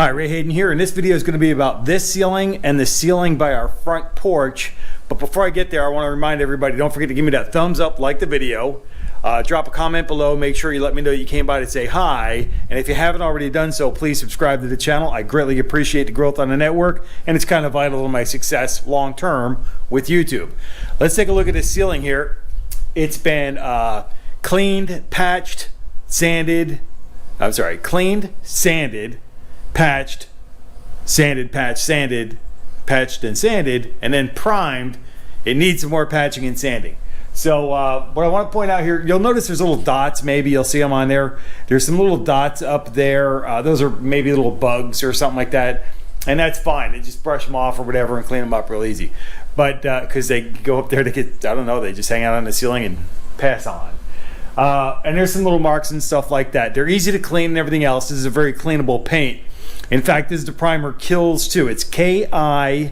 Hi, Ray Hayden here, and this video is going to be about this ceiling and the ceiling by our front porch. But before I get there, I want to remind everybody, don't forget to give me that thumbs up, like the video, drop a comment below, make sure you let me know you came by to say hi, and if you haven't already done so, please subscribe to the channel. I greatly appreciate the growth on the network, and it's kind of vital to my success long term with YouTube. Let's take a look at this ceiling here. It's been cleaned, patched, sanded, patched, sanded, patched, sanded, patched and sanded, and then primed. It needs some more patching and sanding. So what I want to point out here, you'll notice there's little dots. Maybe you'll see them on there. There's some little dots up there. Those are maybe little bugs or something like that, and that's fine. They just brush them off or whatever and clean them up real easy. But because they go up there to get, I don't know, they just hang out on the ceiling and pass on. And there's some little marks and stuff like that. They're easy to clean and everything else. This is a very cleanable paint. In fact, this is the primer Kills 2. It's K-I-L-Z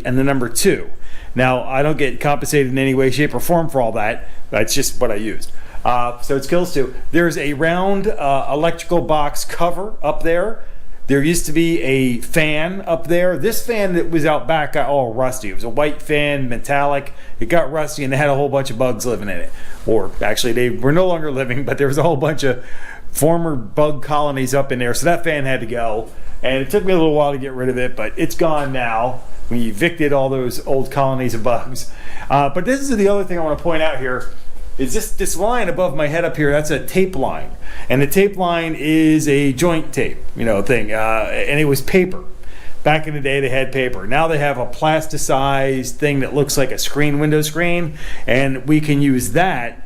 and the number 2. Now, I don't get compensated in any way, shape, or form for all that. That's just what I used. So it's Kills 2. There's a round electrical box cover up there. There used to be a fan up there. This fan that was out back got all rusty. It was a white fan, metallic. It got rusty and it had a whole bunch of bugs living in it. Or actually, they were no longer living, but there was a whole bunch of former bug colonies up in there. So that fan had to go. And it took me a little while to get rid of it, but it's gone now. We evicted all those old colonies of bugs. But this is the other thing I want to point out here. Is this line above my head up here, that's a tape line. And the tape line is a joint tape, thing. And it was paper. Back in the day, they had paper. Now they have a plasticized thing that looks like a window screen. And we can use that.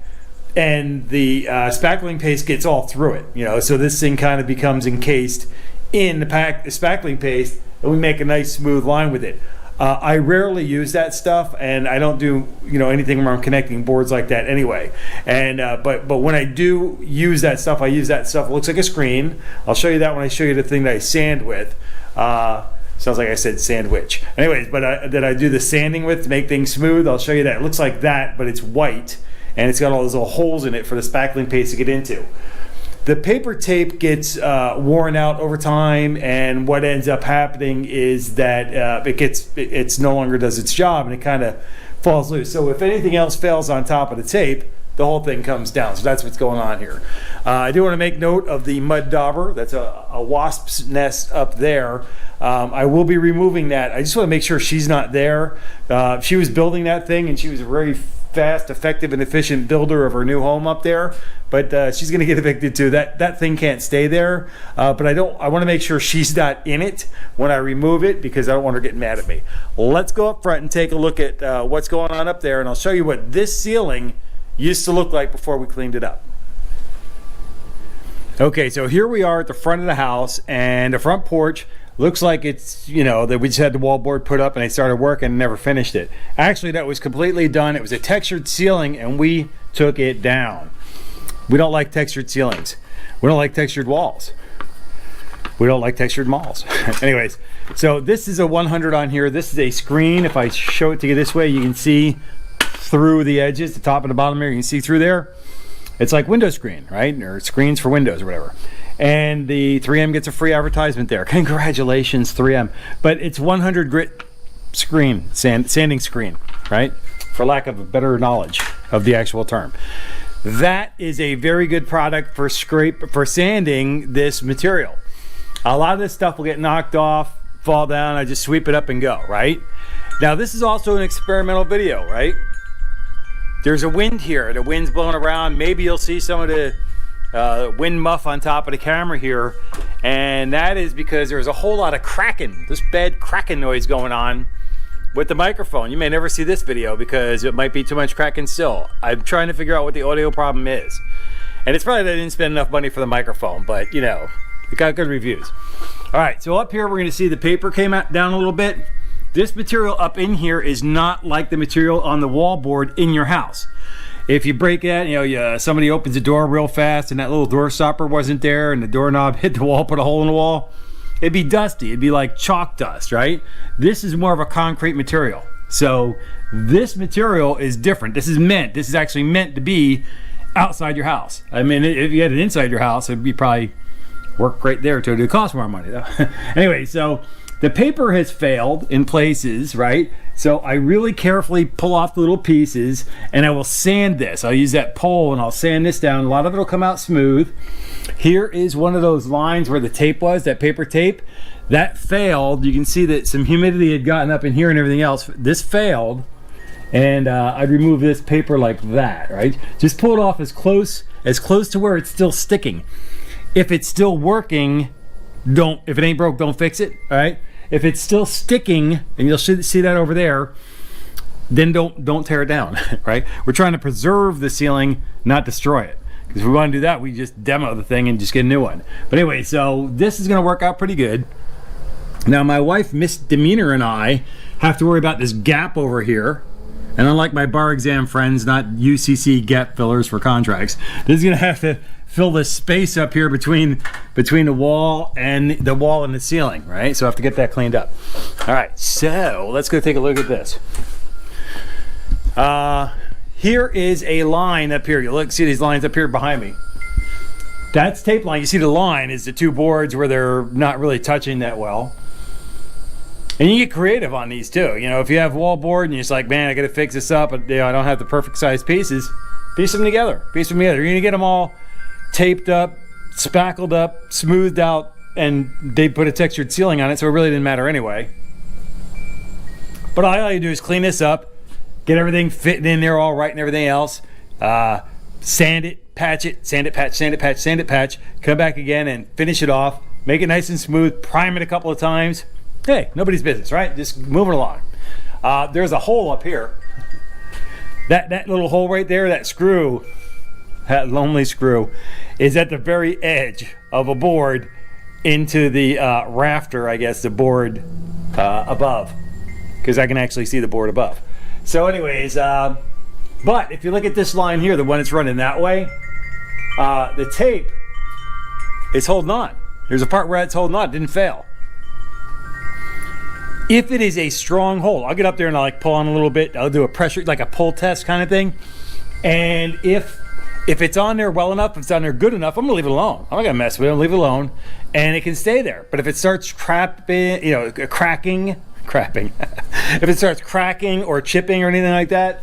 And the spackling paste gets all through it. So this thing kind of becomes encased in the spackling paste. And we make a nice smooth line with it. I rarely use that stuff, and I don't do anything where I'm connecting boards like that anyway. And but when I do use that stuff, I use that stuff. It looks like a screen. I'll show you that when I show you the thing that I sand with. Sounds like I said sandwich. Anyways, but that I do the sanding with to make things smooth. I'll show you that. It looks like that, but it's white, and it's got all those little holes in it for the spackling paste to get into. The paper tape gets worn out over time, and what ends up happening is that it's no longer does its job, and it kind of falls loose. So if anything else fails on top of the tape, the whole thing comes down. So that's what's going on here. I do want to make note of the mud dauber. That's a wasp's nest up there. I will be removing that. I just want to make sure she's not there. She was building that thing, and she was a very fast, effective, and efficient builder of her new home up there, but she's going to get evicted too. That thing can't stay there, but I want to make sure she's not in it when I remove it, because I don't want her getting mad at me. Let's go up front and take a look at what's going on up there, and I'll show you what this ceiling used to look like before we cleaned it up. Okay, so here we are at the front of the house, and the front porch looks like it's, that we just had the wallboard put up and they started working and never finished it. Actually, that was completely done. It was a textured ceiling and we took it down. We don't like textured ceilings. We don't like textured walls. We don't like textured malls. Anyways, so this is a 100 on here. This is a screen. If I show it to you this way, you can see through the edges, the top and the bottom here, you can see through there. It's like window screen, right? Or screens for windows or whatever. And the 3M gets a free advertisement there. Congratulations, 3M. But it's 100 grit screen, sanding screen, right? For lack of a better knowledge of the actual term. That is a very good product for sanding this material. A lot of this stuff will get knocked off, fall down. I just sweep it up and go, right? Now this is also an experimental video, right? There's a wind here. The wind's blowing around. Maybe you'll see some of the wind muff on top of the camera here, and that is because there's a whole lot of cracking, this bad cracking noise going on with the microphone. You may never see this video because it might be too much cracking still. I'm trying to figure out what the audio problem is, and it's probably that I didn't spend enough money for the microphone, but it got good reviews. All right, so up here we're going to see the paper came down a little bit. This material up in here is not like the material on the wallboard in your house. If you break that, somebody opens the door real fast and that little door stopper wasn't there and the doorknob hit the wall, put a hole in the wall, it'd be dusty. It'd be like chalk dust, right? This is more of a concrete material. So this material is different. This is actually meant to be outside your house. I mean, if you had it inside your house, it'd be probably work right there too. It costs more money though. Anyway, so the paper has failed in places, right? So I really carefully pull off the little pieces, and I will sand this. I'll use that pole and I'll sand this down. A lot of it will come out smooth. Here is one of those lines where the tape was, that paper tape. That failed. You can see that some humidity had gotten up in here and everything else. This failed, and I'd remove this paper like that, right? Just pull it off as close to where it's still sticking. If it's still working, if it ain't broke, don't fix it, all right? If it's still sticking, and you'll see that over there, then don't tear it down, right? We're trying to preserve the ceiling, not destroy it. Because if we want to do that, we just demo the thing and just get a new one. But anyway, so this is going to work out pretty good. Now, my wife, Miss Demeanor, and I have to worry about this gap over here. And unlike my bar exam friends, not UCC gap fillers for contracts, this is going to have to fill this space up here between the wall and the ceiling, right? So I have to get that cleaned up. All right, so let's go take a look at this. Here is a line up here. You see these lines up here behind me. That's tape line. You see the line is the two boards where they're not really touching that well. And you get creative on these too. You know, if you have wall board and you're just like, man, I got to fix this up, but I don't have the perfect size pieces. Piece them together. You're gonna get them all taped up, spackled up, smoothed out, and they put a textured ceiling on it, so it really didn't matter anyway. But all you do is clean this up, get everything fitting in there all right and everything else. Sand it, patch it, sand it, patch, sand it, patch, sand it, patch. Come back again and finish it off. Make it nice and smooth. Prime it a couple of times. Hey, nobody's business, right? Just moving along. There's a hole up here. That little hole right there, that screw, that lonely screw, is at the very edge of a board into the rafter, I guess, the board above, because I can actually see the board above. So anyways, but if you look at this line here, the one that's running that way, the tape is holding on. There's a part where it's holding on, it didn't fail. If it is a strong hole, I'll get up there and I'll like pull on a little bit. I'll do a pressure, like a pull test kind of thing. And if it's on there well enough, if it's on there good enough, I'm gonna leave it alone. I'm not gonna mess with it, I'll leave it alone. And it can stay there. But if it starts cracking, if it starts cracking or chipping or anything like that,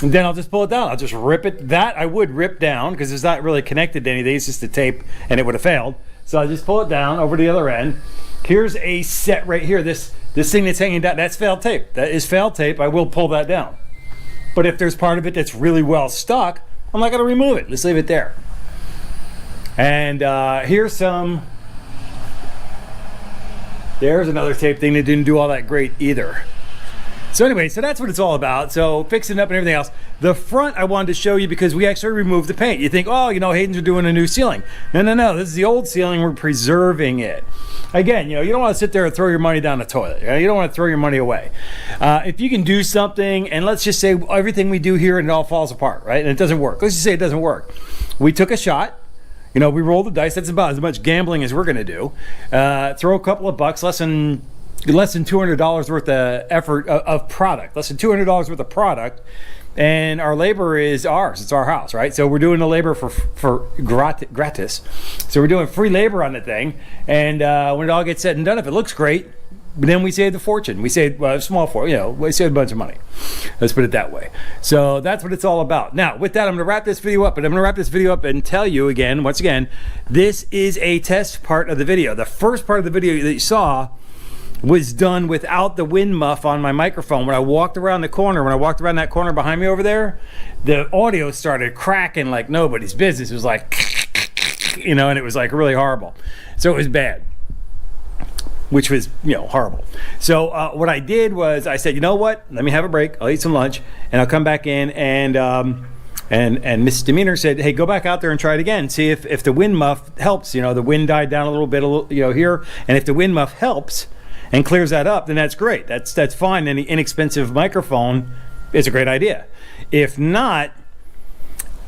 then I'll just pull it down. I'll just rip it. That I would rip down because it's not really connected to anything. It's just a tape and it would have failed. So I'll just pull it down over to the other end. Here's a set right here. This thing that's hanging down, that's failed tape. That is failed tape. I will pull that down. But if there's part of it that's really well stuck, I'm not going to remove it. Let's leave it there. And there's another tape thing that didn't do all that great either. So anyway, so that's what it's all about. So fixing it up and everything else. The front I wanted to show you because we actually removed the paint. You think, oh, Hayden's doing a new ceiling. No. This is the old ceiling. We're preserving it. Again, you don't want to sit there and throw your money down the toilet. You don't want to throw your money away. If you can do something, and let's just say everything we do here and it all falls apart, right? And it doesn't work. Let's just say it doesn't work. We took a shot. We rolled the dice. That's about as much gambling as we're going to do. Throw a couple of bucks, less than $200 worth of effort of product, less than $200 worth of product, and our labor is ours. It's our house, right? So we're doing the labor for gratis. So we're doing free labor on the thing, and when it all gets said and done, if it looks great, then we saved a fortune. We saved a small fortune. We saved a bunch of money. Let's put it that way. So that's what it's all about. Now, with that, I'm going to wrap this video up, and tell you again, once again, this is a test part of the video. The first part of the video that you saw was done without the wind muff on my microphone. When I walked around that corner behind me over there, the audio started cracking like nobody's business. It was like, and it was like really horrible. So it was bad, which was, horrible. So what I did was I said, you know what? Let me have a break. I'll eat some lunch and I'll come back in and Miss Demeanor said, hey, go back out there and try it again. See if the wind muff helps. The wind died down a little bit, here. And if the wind muff helps and clears that up, then that's great. That's fine. Any inexpensive microphone is a great idea. If not,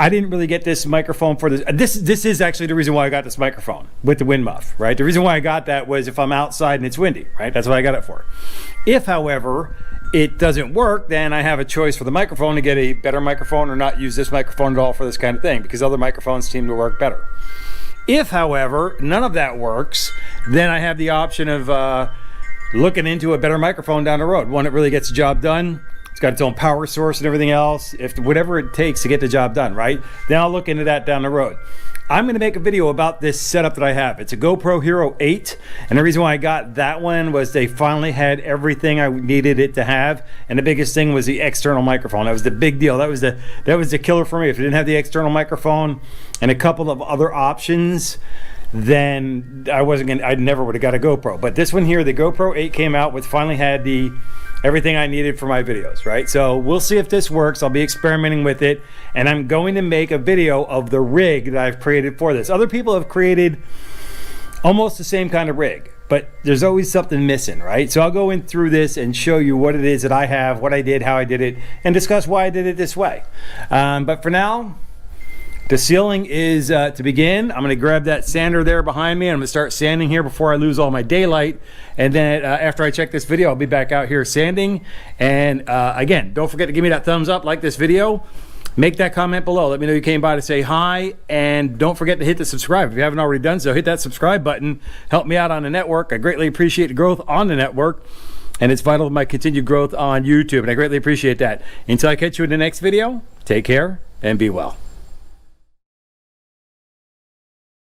I didn't really get this microphone for this. This is actually the reason why I got this microphone with the wind muff, right? The reason why I got that was if I'm outside and it's windy, right? That's what I got it for. If, however, it doesn't work, then I have a choice for the microphone to get a better microphone or not use this microphone at all for this kind of thing, because other microphones seem to work better. If, however, none of that works, then I have the option of looking into a better microphone down the road, one that really gets the job done. It's got its own power source and everything else, if whatever it takes to get the job done, right? Then I'll look into that down the road. I'm going to make a video about this setup that I have. It's a GoPro Hero 8, and the reason why I got that one was they finally had everything I needed it to have, and the biggest thing was the external microphone. That was the big deal. That was the killer for me. If it didn't have the external microphone and a couple of other options, then I never would have got a GoPro. But this one here, the GoPro 8 came out with, finally had everything I needed for my videos, right? So we'll see if this works. I'll be experimenting with it, and I'm going to make a video of the rig that I've created for this. Other people have created almost the same kind of rig, but there's always something missing, right? So I'll go in through this and show you what it is that I have, what I did, how I did it, and discuss why I did it this way. But for now, the sealing is to begin. I'm going to grab that sander there behind me, and I'm going to start sanding here before I lose all my daylight. And then after I check this video, I'll be back out here sanding. And again, don't forget to give me that thumbs up, like this video. Make that comment below. Let me know you came by to say hi. And don't forget to hit the subscribe. If you haven't already done so, hit that subscribe button. Help me out on the network. I greatly appreciate the growth on the network. And it's vital to my continued growth on YouTube. And I greatly appreciate that. Until I catch you in the next video, take care and be well.